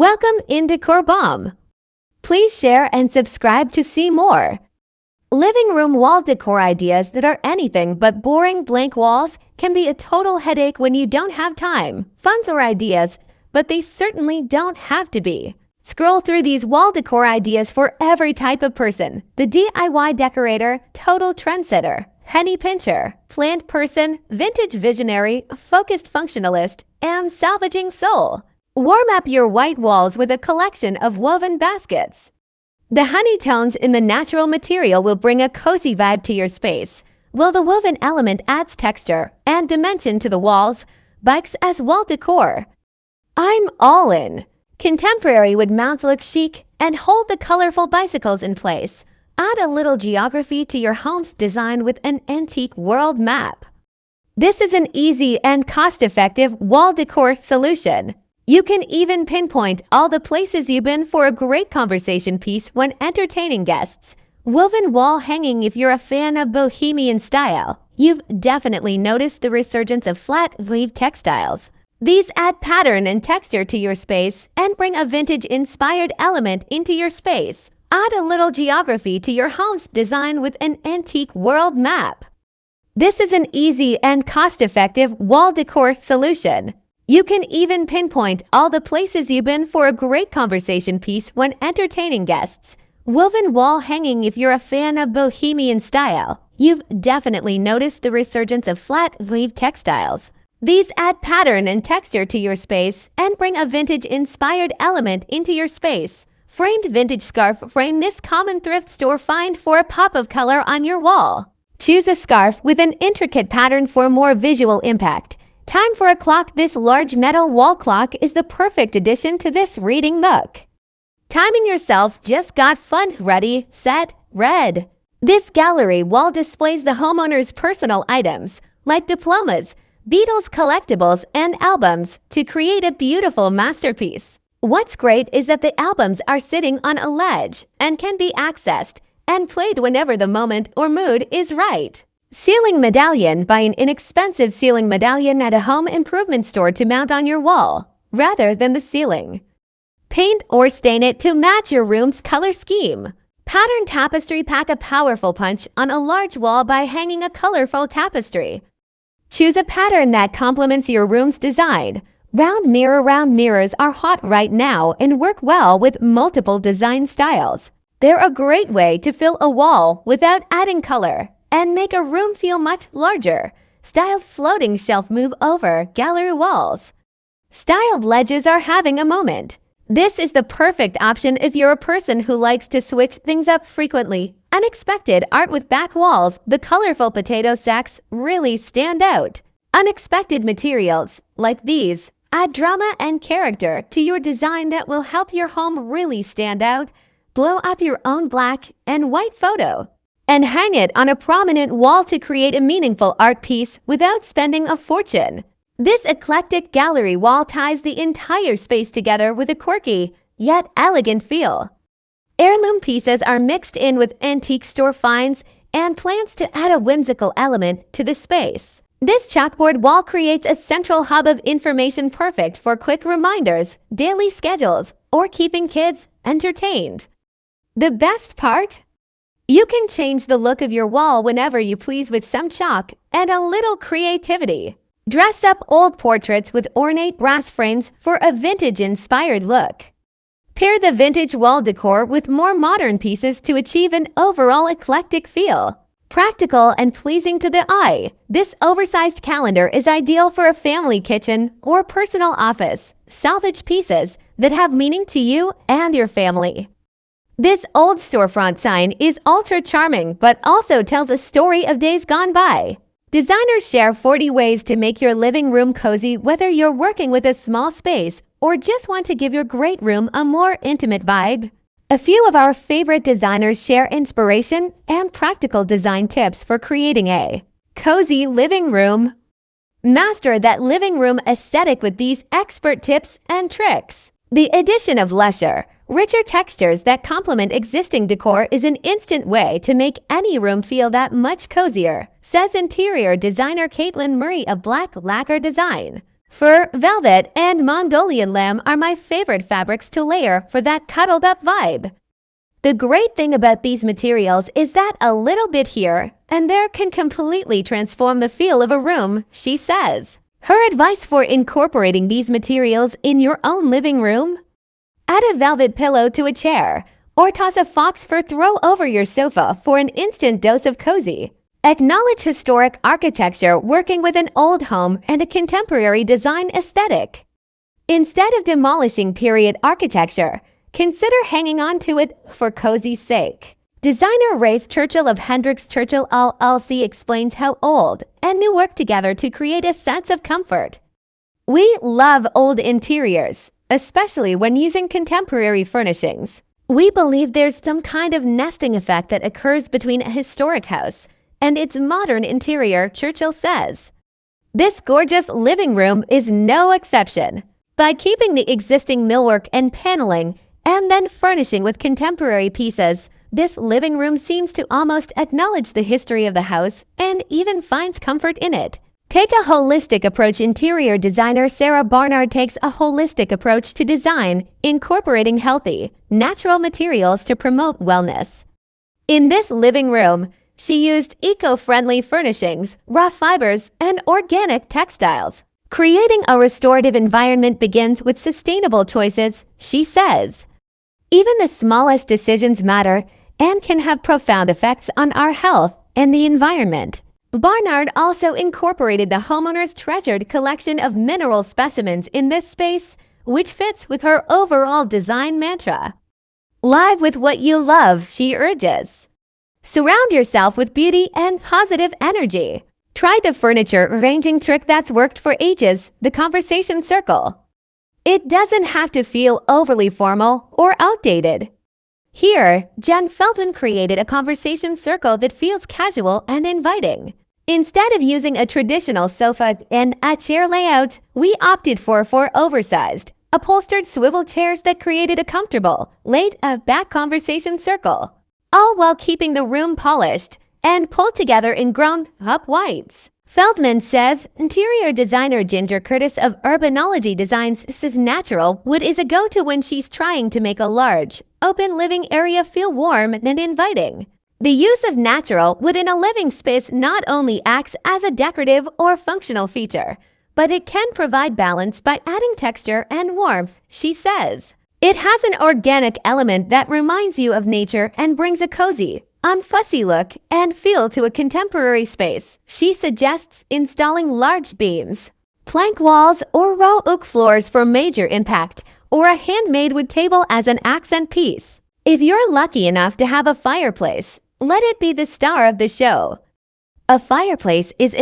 Welcome in Decor Bomb. Please share and subscribe to see more. Living room wall decor ideas that are anything but boring blank walls can be a total headache when you don't have time, funds, or ideas, but they certainly don't have to be. Scroll through these wall decor ideas for every type of person: the DIY decorator, total trendsetter, penny pincher, planned person, vintage visionary, focused functionalist, and salvaging soul. Warm up your white walls with a collection of woven baskets. The honey tones in the natural material will bring a cozy vibe to your space, while the woven element adds texture and dimension to the walls. Bikes as wall decor. I'm all in. Contemporary wood mounts look chic and hold the colorful bicycles in place. Add a little geography to your home's design with an antique world map. This is an easy and cost-effective wall decor solution. You can even pinpoint all the places you've been for a great conversation piece when entertaining guests. Woven wall hanging. If you're a fan of bohemian style, you've definitely noticed the resurgence of flat weave textiles. These add pattern and texture to your space and bring a vintage-inspired element into your space. Add a little geography to your home's design with an antique world map. This is an easy and cost-effective wall decor solution. You can even pinpoint all the places you've been for a great conversation piece when entertaining guests. Woven wall hanging. If you're a fan of bohemian style, you've definitely noticed the resurgence of flat weave textiles. These add pattern and texture to your space and bring a vintage-inspired element into your space. Framed vintage scarf frame. This common thrift store find for a pop of color on your wall. Choose a scarf with an intricate pattern for more visual impact. Time for a clock. This large metal wall clock is the perfect addition to this reading nook. Timing yourself. Just got fun. Ready, set, red. This gallery wall displays the homeowner's personal items like diplomas, Beatles collectibles, and albums to create a beautiful masterpiece. What's great is that the albums are sitting on a ledge and can be accessed and played whenever the moment or mood is right. Ceiling medallion. Buy an inexpensive ceiling medallion at a home improvement store to mount on your wall, rather than the ceiling. Paint or stain it to match your room's color scheme. Pattern tapestry. Pack a powerful punch on a large wall by hanging a colorful tapestry. Choose a pattern that complements your room's design. Round mirrors are hot right now and work well with multiple design styles. They're a great way to fill a wall without adding color and make a room feel much larger. Styled floating shelf. Move over gallery walls. Styled ledges are having a moment. This is the perfect option if you're a person who likes to switch things up frequently. Unexpected art with back walls. The colorful potato sacks really stand out. Unexpected materials like these add drama and character to your design that will help your home really stand out. Blow up your own black and white photo and hang it on a prominent wall to create a meaningful art piece without spending a fortune. This eclectic gallery wall ties the entire space together with a quirky yet elegant feel. Heirloom pieces are mixed in with antique store finds and plants to add a whimsical element to the space. This chalkboard wall creates a central hub of information, perfect for quick reminders, daily schedules, or keeping kids entertained. The best part? You can change the look of your wall whenever you please with some chalk and a little creativity. Dress up old portraits with ornate brass frames for a vintage-inspired look. Pair the vintage wall decor with more modern pieces to achieve an overall eclectic feel. Practical and pleasing to the eye, this oversized calendar is ideal for a family kitchen or personal office. Salvage pieces that have meaning to you and your family. This old storefront sign is ultra charming but also tells a story of days gone by. Designers share 40 ways to make your living room cozy, whether you're working with a small space or just want to give your great room a more intimate vibe. A few of our favorite designers share inspiration and practical design tips for creating a cozy living room. Master that living room aesthetic with these expert tips and tricks. The addition of lusher, richer textures that complement existing decor is an instant way to make any room feel that much cozier, says interior designer Caitlin Murray of Black Lacquer Design. Fur, velvet, and Mongolian lamb are my favorite fabrics to layer for that cuddled-up vibe. The great thing about these materials is that a little bit here and there can completely transform the feel of a room, she says. Her advice for incorporating these materials in your own living room? Add a velvet pillow to a chair, or toss a fox fur throw over your sofa for an instant dose of cozy. Acknowledge historic architecture working with an old home and a contemporary design aesthetic. Instead of demolishing period architecture, consider hanging on to it for cozy's sake. Designer Rafe Churchill of Hendricks Churchill LLC explains how old and new work together to create a sense of comfort. We love old interiors, especially when using contemporary furnishings. We believe there's some kind of nesting effect that occurs between a historic house and its modern interior, Churchill says. This gorgeous living room is no exception. By keeping the existing millwork and paneling and then furnishing with contemporary pieces, this living room seems to almost acknowledge the history of the house and even finds comfort in it. Take a holistic approach. Interior designer Sarah Barnard takes a holistic approach to design, incorporating healthy, natural materials to promote wellness. In this living room, she used eco-friendly furnishings, raw fibers, and organic textiles. Creating a restorative environment begins with sustainable choices, she says. Even the smallest decisions matter and can have profound effects on our health and the environment. Barnard also incorporated the homeowner's treasured collection of mineral specimens in this space, which fits with her overall design mantra. Live with what you love, she urges. Surround yourself with beauty and positive energy. Try the furniture arranging trick that's worked for ages, the conversation circle. It doesn't have to feel overly formal or outdated. Here, Jen Feldman created a conversation circle that feels casual and inviting. Instead of using a traditional sofa and a chair layout, we opted for four oversized, upholstered swivel chairs that created a comfortable, laid-back conversation circle, all while keeping the room polished and pulled together in grown-up whites. Feldman says interior designer Ginger Curtis of Urbanology Designs says natural wood is a go-to when she's trying to make a large, open living area feel warm and inviting. The use of natural wood in a living space not only acts as a decorative or functional feature, but it can provide balance by adding texture and warmth, she says. It has an organic element that reminds you of nature and brings a cozy, unfussy look and feel to a contemporary space. She suggests installing large beams, plank walls, or raw oak floors for major impact, or a handmade wood table as an accent piece. If you're lucky enough to have a fireplace, let it be the star of the show. A fireplace is